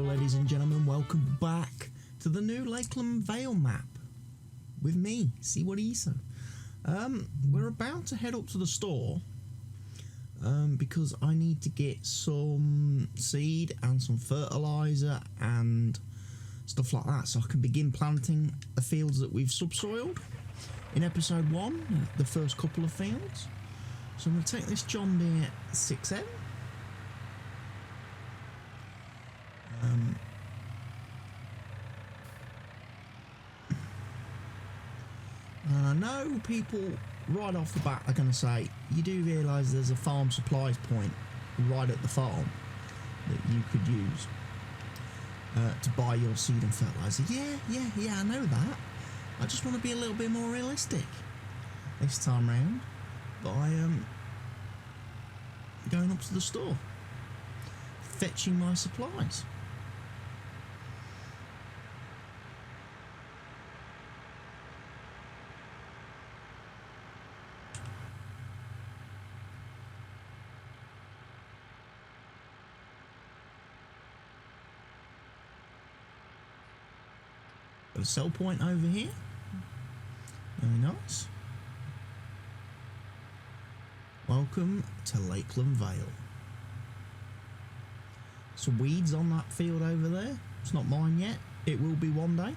ladies and gentlemen, welcome back to the new Lakeland Vale map with me, CWATTYESO. We're about to head up to the store because I need to get some seed and some fertiliser and stuff like that so I can begin planting the fields that we've subsoiled in episode 1, the first couple of fields. So I'm going to take this John Deere 6M. And I know people right off the bat are going to say, you do realise there's a farm supplies point right at the farm that you could use to buy your seed and fertiliser. Yeah, I know that. I just want to be a little bit more realistic this time round by going up to the store, fetching my supplies. Got a sell point over here. Very nice. Welcome to Lakeland Vale. Some weeds on that field over there. It's not mine yet. It will be one day.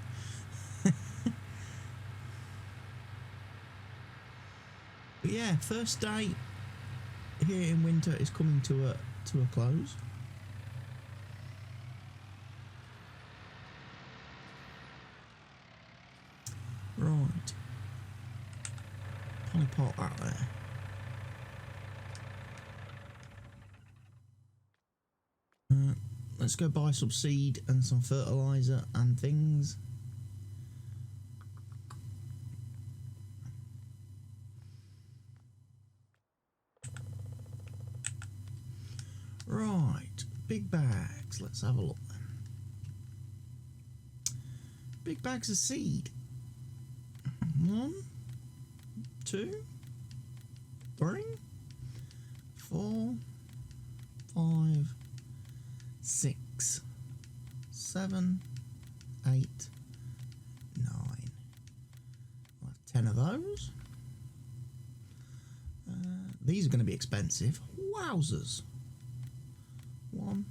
But yeah, first day here in winter is coming to a close. Right. Probably park that there. Let's go buy some seed and some fertiliser and things. Right, big bags. Let's have a look then. Big bags of seed. 1, 2, 3, 4, 5, 6, 7, 8, 9. I'll have 10 of those. These are going to be expensive. Wowzers. 1,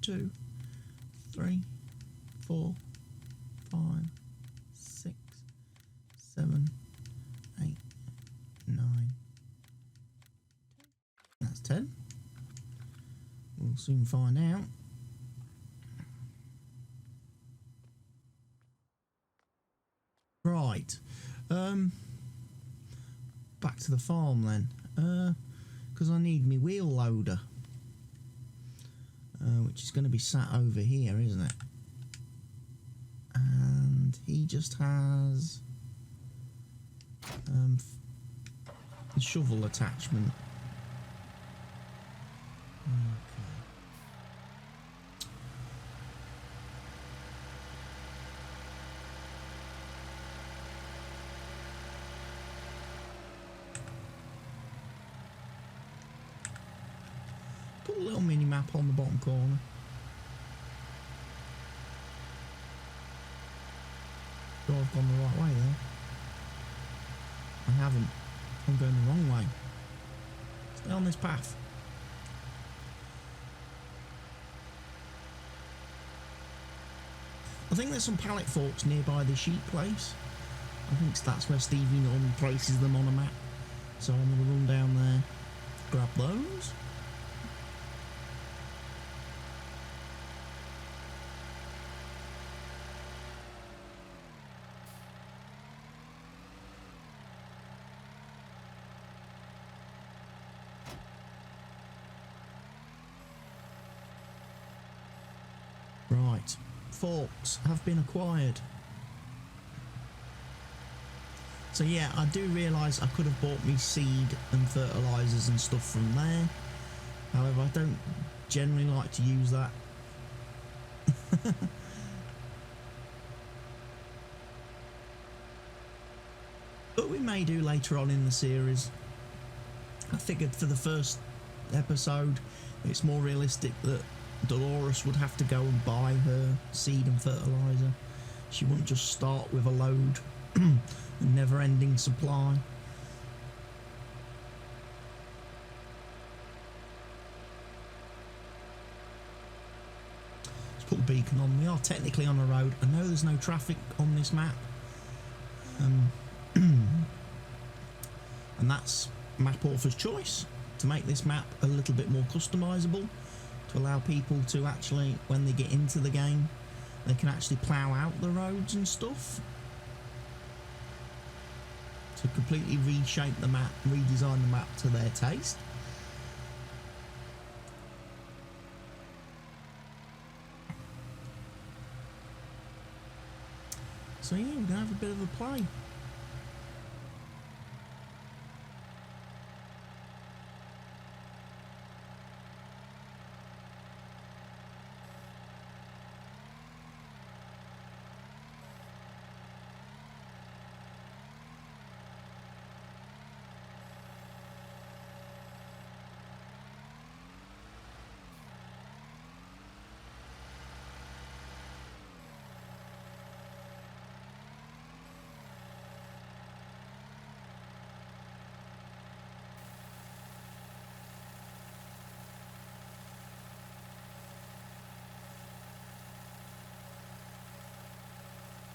2, 3, 4, 5, 6, 7, 8, 9. That's 10. We'll soon find out. Right. Back to the farm then. Because I need my wheel loader. Which is going to be sat over here, isn't it? And he just has the shovel attachment. Put a little mini map on the bottom corner. Sure I've gone the right way there. I haven't. I'm going the wrong way. Stay on this path. I think there's some pallet forks nearby the sheep place. I think that's where Stevie normally places them on a map. So I'm going to run down there, grab those. Right, forks have been acquired. So yeah, I do realise I could have bought me seed and fertilisers and stuff from there. However, I don't generally like to use that. But we may do later on in the series. I figured for the first episode, it's more realistic that Dolores would have to go and buy her seed and fertiliser. She wouldn't just start with a load, a never-ending supply. Let's put the beacon on. We are technically on a road. I know there's no traffic on this map. And that's map author's choice, to make this map a little bit more customisable, to allow people to actually, when they get into the game, they can actually plough out the roads and stuff. To completely reshape the map, redesign the map to their taste. So yeah, we're going to have a bit of a play.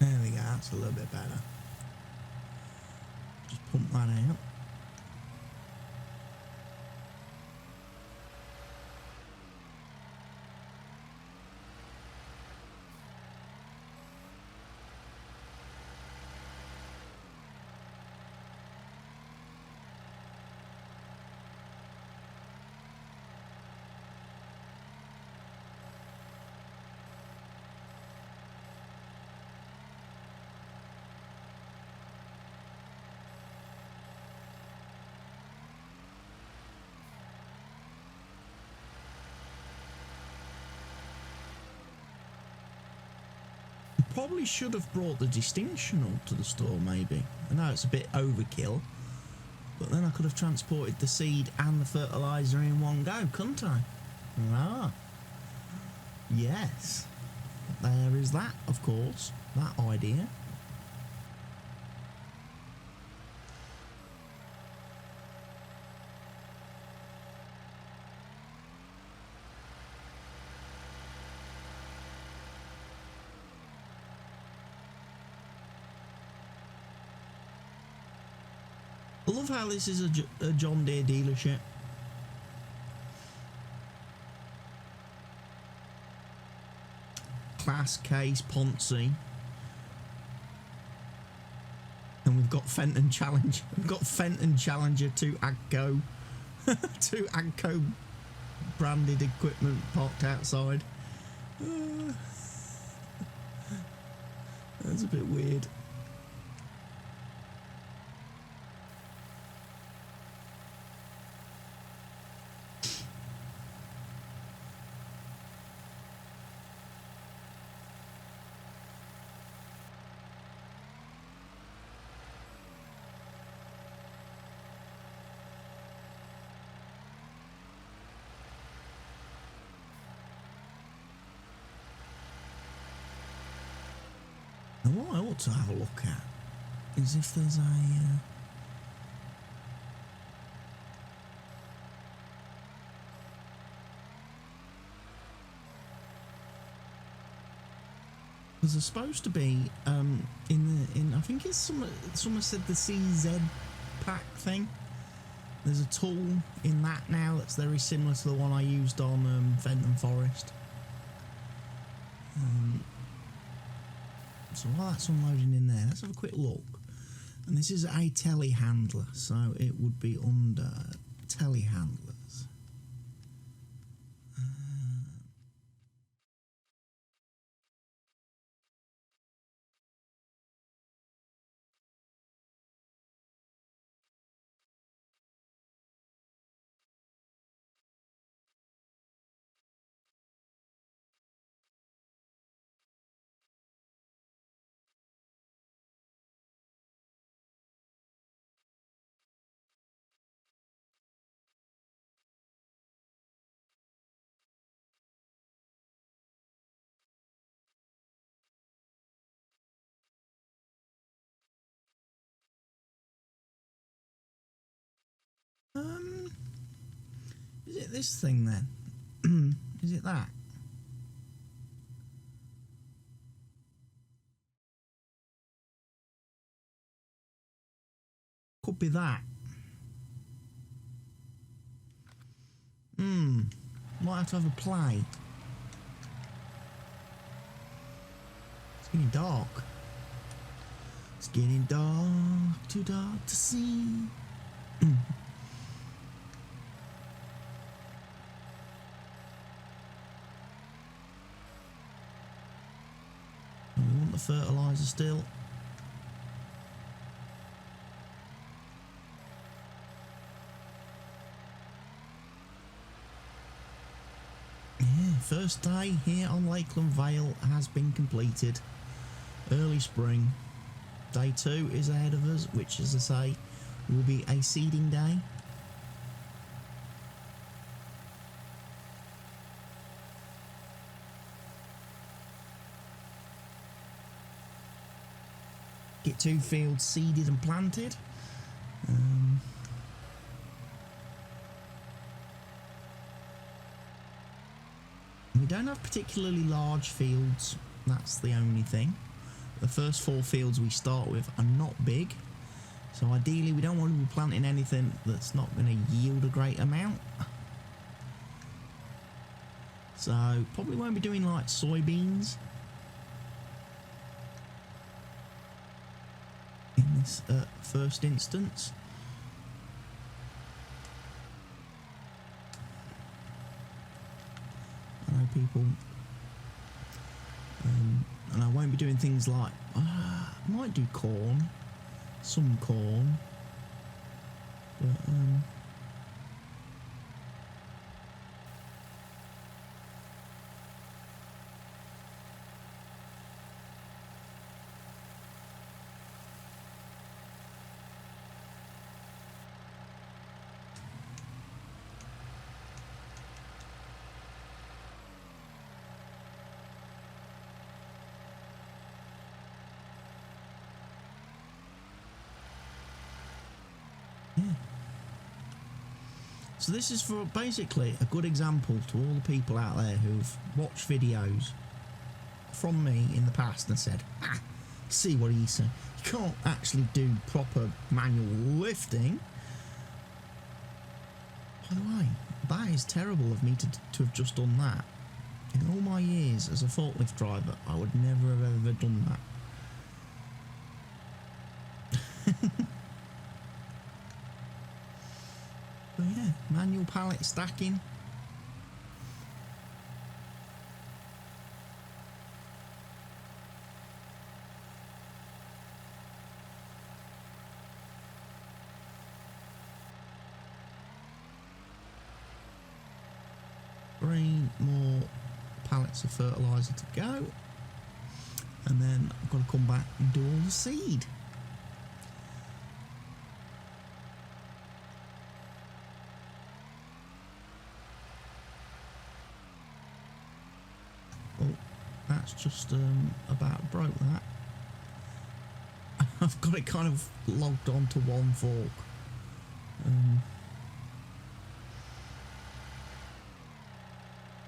There we go, that's a little bit better. Just pump that out. Probably should have brought the distinction up to the store, maybe. I know it's a bit overkill, but then I could have transported the seed and the fertiliser in one go, couldn't I? Ah, yes. There is that, of course, that idea. I love how this is a John Deere dealership. Class Case Ponzi. And we've got Fenton Challenger. We've got Fenton Challenger to Agco. To Agco branded equipment parked outside. That's a bit weird. And what I ought to have a look at is if there's a because there's supposed to be in I think it's someone said the CZ pack thing. There's a tool in that now that's very similar to the one I used on Fenton Forest. So while that's unloading in there, let's have a quick look. And this is a telehandler, so it would be under telehandlers. Is it this thing then? Is it that? Could be that. Might have to have a play. It's getting dark. It's getting dark, too dark to see. We want the fertiliser still. First day here on Lakeland Vale has been completed. Early spring. Day 2 is ahead of us, which, as I say, will be a seeding day. Get 2 fields seeded and planted. We don't have particularly large fields, that's the only thing. The first 4 fields we start with are not big, so ideally we don't want to be planting anything that's not going to yield a great amount. So probably won't be doing like soybeans in this first instance. People, and I won't be doing things like I might do corn, some corn, but so this is for basically a good example to all the people out there who've watched videos from me in the past and said, see what he said, you can't actually do proper manual lifting. By the way, that is terrible of me to have just done that. In all my years as a forklift driver, I would never have ever done that. But yeah, manual pallet stacking. Three more pallets of fertiliser to go, and then I've got to come back and do all the seed. That's just about broke that. I've got it kind of logged onto one fork. I'm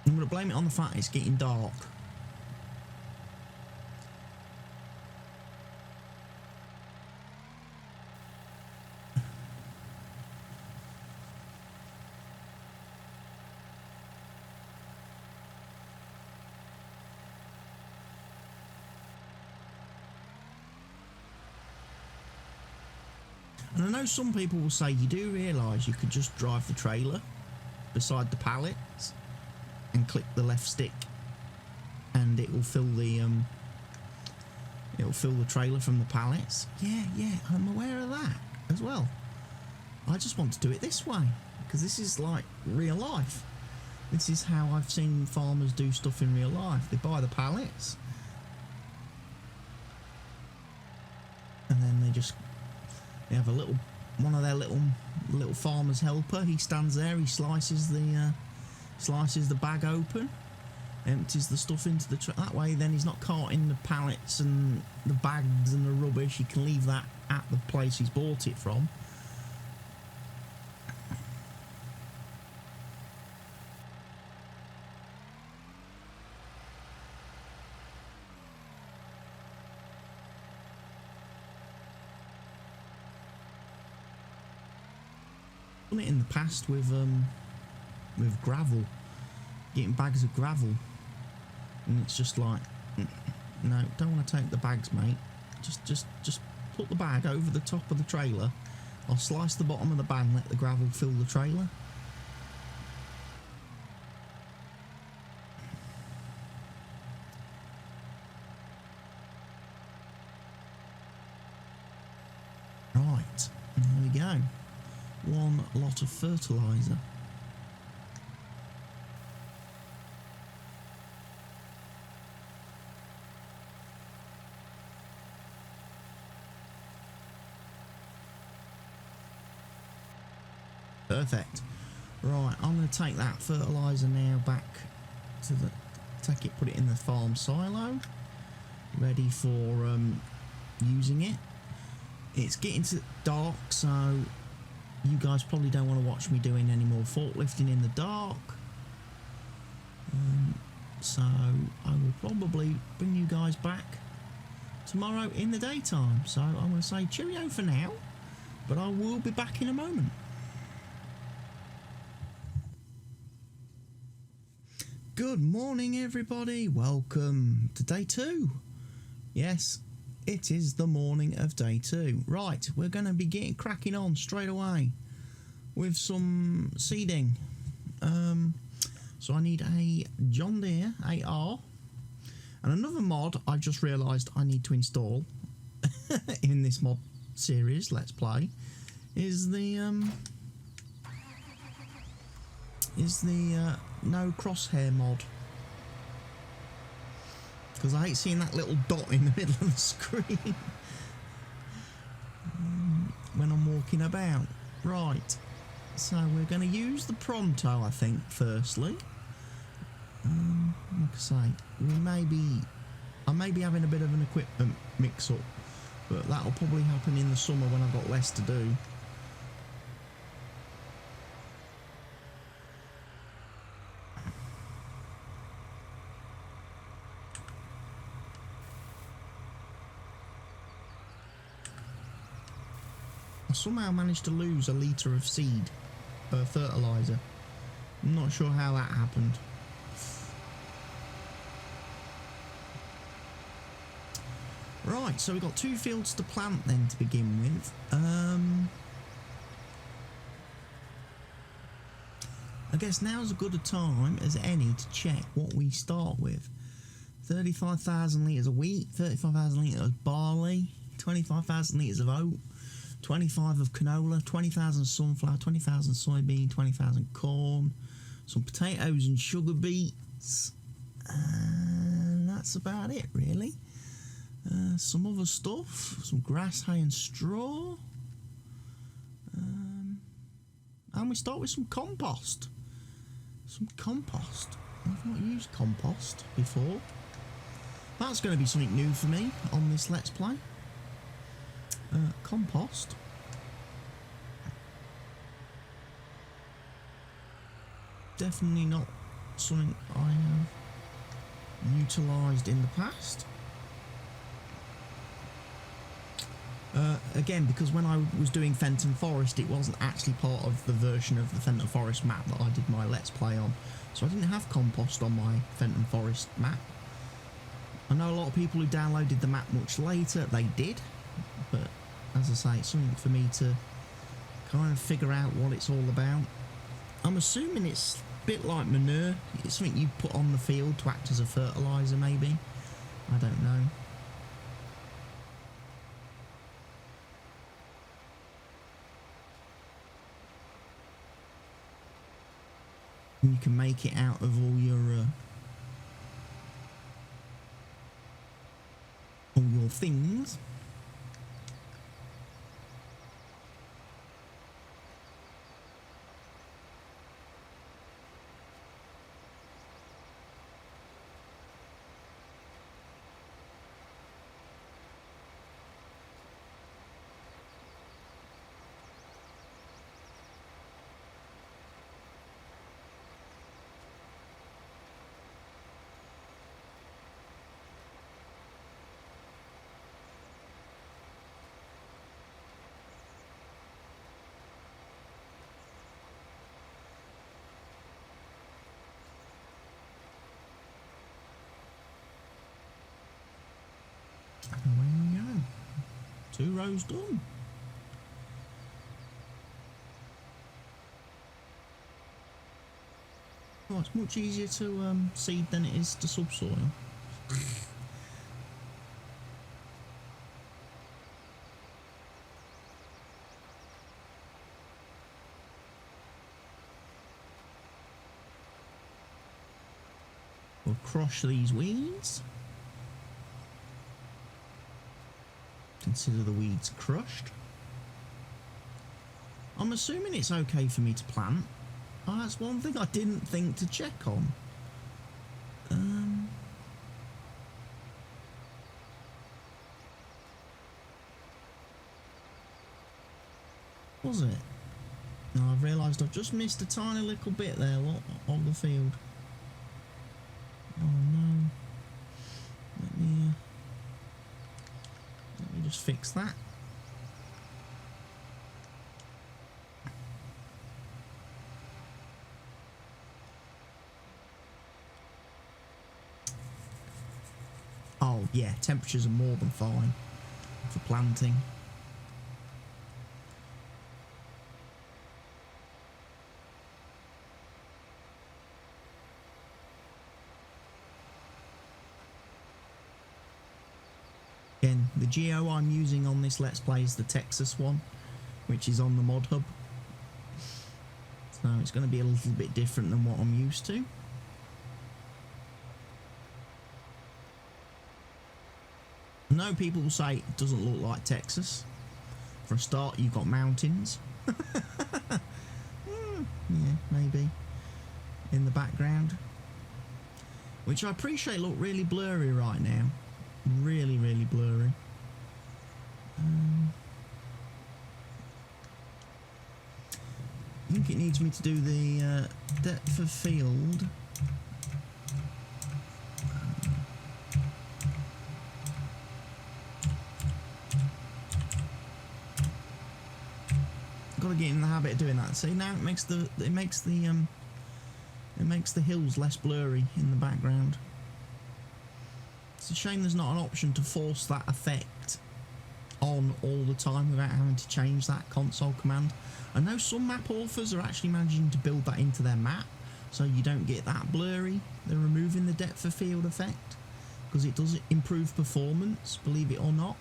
going to blame it on the fact it's getting dark. And I know some people will say you do realise you could just drive the trailer beside the pallets and click the left stick and it will fill the trailer from the pallets. Yeah, I'm aware of that as well. I just want to do it this way because this is like real life. This is how I've seen farmers do stuff in real life. They buy the pallets and then they have a one of their little farmer's helper. He stands there, he slices the bag open, empties the stuff into the truck. That way then he's not caught in the pallets and the bags and the rubbish. He can leave that at the place he's bought it from. Done it in the past with gravel, getting bags of gravel, and it's just like, no, don't want to take the bags, mate. Just put the bag over the top of the trailer. I'll slice the bottom of the bag and let the gravel fill the trailer. Right, there we go. One lot of fertiliser. Perfect. Right, I'm going to take that fertiliser now back to the, put it in the farm silo, ready for using it. It's getting to dark, so you guys probably don't want to watch me doing any more forklifting in the dark. So I will probably bring you guys back tomorrow in the daytime. So I'm going to say cheerio for now, but I will be back in a moment. Good morning, everybody. Welcome to day 2. Yes, it is the morning of day 2. Right, we're going to be getting cracking on straight away with some seeding. So I need a John Deere 8R, and another mod I've just realised I need to install in this mod series, Let's Play, is the no crosshair mod, because I hate seeing that little dot in the middle of the screen when I'm walking about. Right, so we're going to use the Pronto, I think, firstly. Like I say, I may be having a bit of an equipment mix-up, but that'll probably happen in the summer when I've got less to do. I somehow managed to lose a litre of seed fertiliser. I'm not sure how that happened. Right, so we've got 2 fields to plant then to begin with. I guess now's as good a time as any to check what we start with. 35,000 litres of wheat, 35,000 litres of barley, 25,000 litres of oat, 25 of canola, 20,000 sunflower, 20,000 soybean, 20,000 corn, some potatoes and sugar beets, and that's about it really. Some other stuff, some grass, hay and straw, and we start with some compost. I've not used compost before. That's going to be something new for me on this Let's Play. Compost. Definitely not something I have utilised in the past. Again, because when I was doing Fenton Forest, it wasn't actually part of the version of the Fenton Forest map that I did my Let's Play on. So I didn't have compost on my Fenton Forest map. I know a lot of people who downloaded the map much later, they did. But as I say, it's something for me to kind of figure out what it's all about. I'm assuming it's a bit like manure. It's something you put on the field to act as a fertiliser, maybe. I don't know. You can make it out of all your things. 2 rows done. Oh, it's much easier to seed than it is to subsoil. We'll crush these weeds. Consider the weeds crushed. I'm assuming it's okay for me to plant. Oh, that's one thing I didn't think to check on. Was it? No, I've realised I've just missed a tiny little bit there of the field. Oh no. Let me just fix that. Oh yeah, temperatures are more than fine for planting. Again, the geo I'm using on this Let's Play is the Texas one, which is on the mod hub. So it's going to be a little bit different than what I'm used to. I know people will say it doesn't look like Texas. For a start, you've got mountains. Yeah, maybe. In the background. Which I appreciate look really blurry right now. Really, really blurry. I think it needs me to do the depth of field. Got to get in the habit of doing that. See, now it makes the hills less blurry in the background. It's a shame there's not an option to force that effect on all the time without having to change that console command. I know some map authors are actually managing to build that into their map so you don't get that blurry. They're removing the depth of field effect because it does improve performance, believe it or not.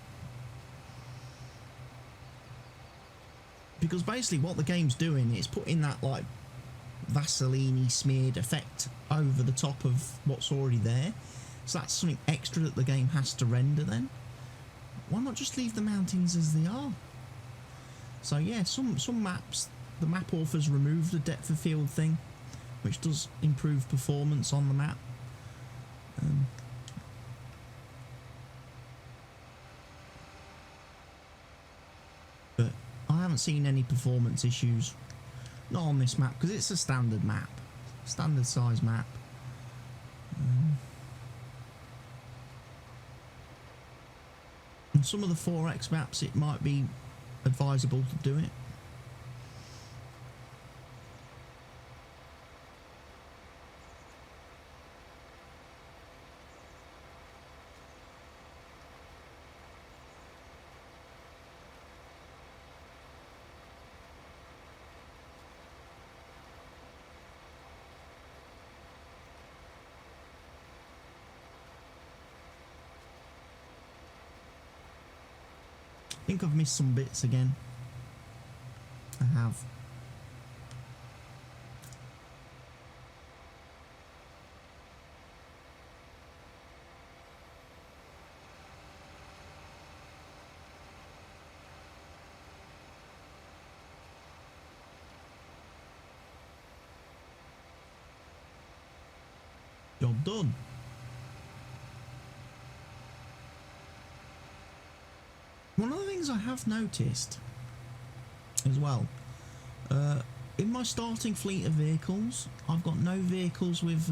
Because basically what the game's doing is putting that like Vaseline-y smeared effect over the top of what's already there. So that's something extra that the game has to render then. Why not just leave the mountains as they are? So yeah, some maps, the map authors remove the depth of field thing, which does improve performance on the map. But I haven't seen any performance issues. Not on this map, because it's a standard map. Standard size map. And some of the 4X maps, it might be advisable to do it. I think I've missed some bits again. I have. Job done. One of the things I have noticed as well, in my starting fleet of vehicles, I've got no vehicles with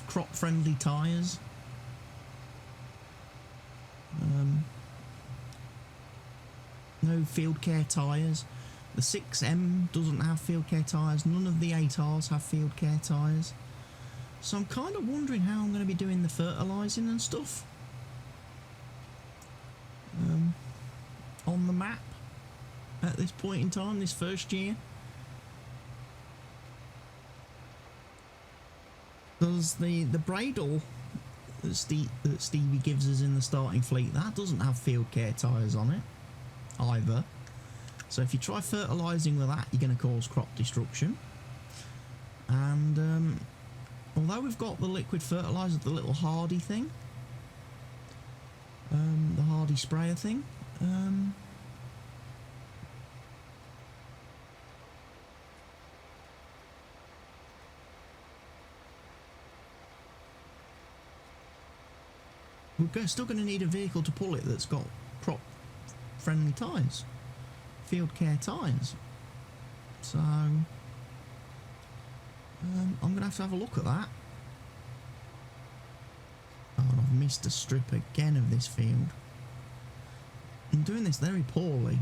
crop-friendly tyres. No field care tyres. The 6M doesn't have field care tyres. None of the 8Rs have field care tyres. So I'm kind of wondering how I'm going to be doing the fertilising and stuff. at this point in time, this first year. Because the Bradle that Stevie gives us in the starting fleet, that doesn't have field care tyres on it either. So if you try fertilising with that, you're going to cause crop destruction. And although we've got the liquid fertiliser, the little hardy thing, the hardy sprayer thing, we're still going to need a vehicle to pull it that's got crop friendly tyres, field care tyres. So I'm going to have a look at that. Oh, and I've missed a strip again of this field. I'm doing this very poorly.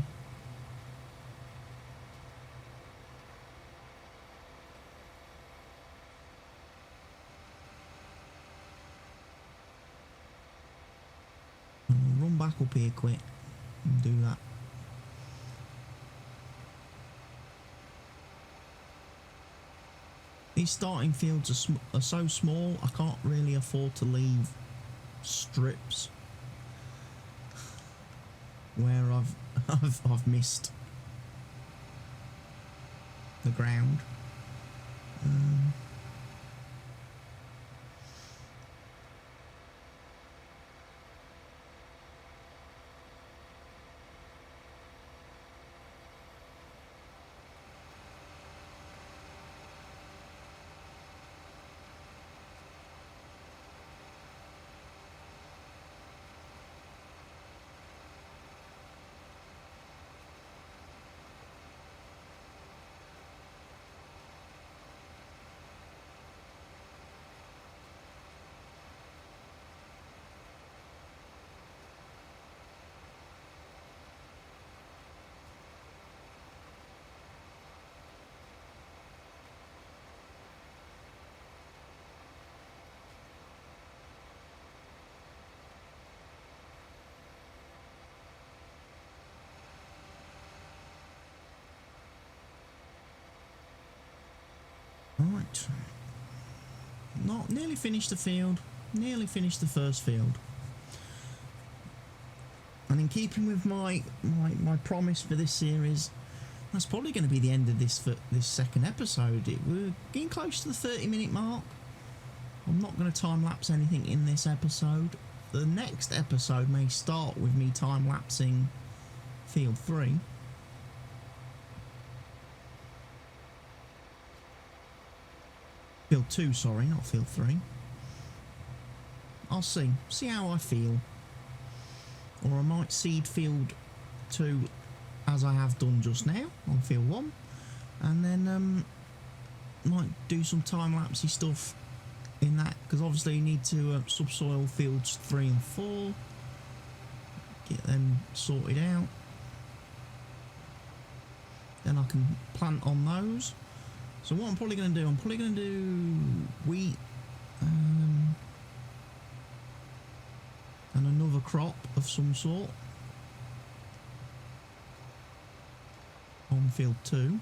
I'll run back up here quick and do that. These starting fields are so small, I can't really afford to leave strips where I've missed the ground. Right, nearly finished the field, nearly finished the first field, and in keeping with my promise for this series, that's probably going to be the end of this second episode. We're getting close to the 30-minute mark. I'm not going to time lapse anything in this episode. The next episode may start with me time lapsing field 3. Field 2, sorry, not field 3. I'll see how I feel. Or I might seed field 2 as I have done just now on field 1. And then might do some time-lapsey stuff in that, because obviously you need to subsoil fields 3 and 4. Get them sorted out. Then I can plant on those. So what I'm probably going to do, wheat and another crop of some sort on field 2.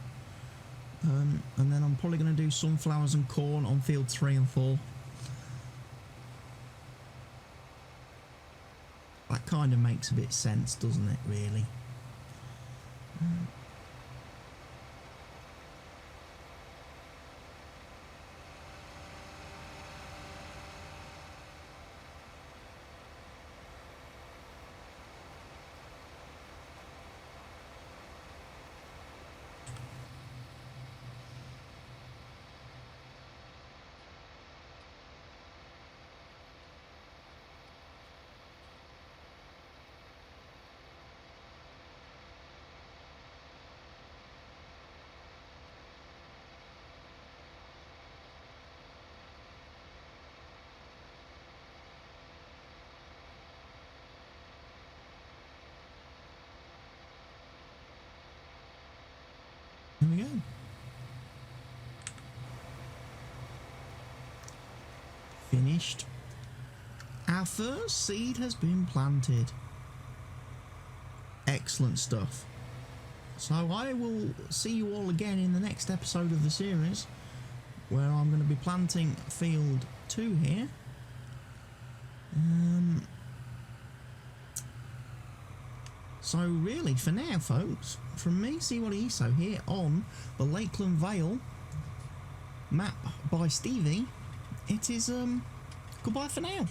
And then I'm probably going to do sunflowers and corn on field 3 and 4. That kind of makes a bit of sense, doesn't it, really? There we go. Finished. Our first seed has been planted. Excellent stuff. So I will see you all again in the next episode of the series, where I'm going to be planting field 2 here. So really, for now, folks, from me, CWATTYESO, here on the Lakeland Vale Map by Stevie, it is goodbye for now.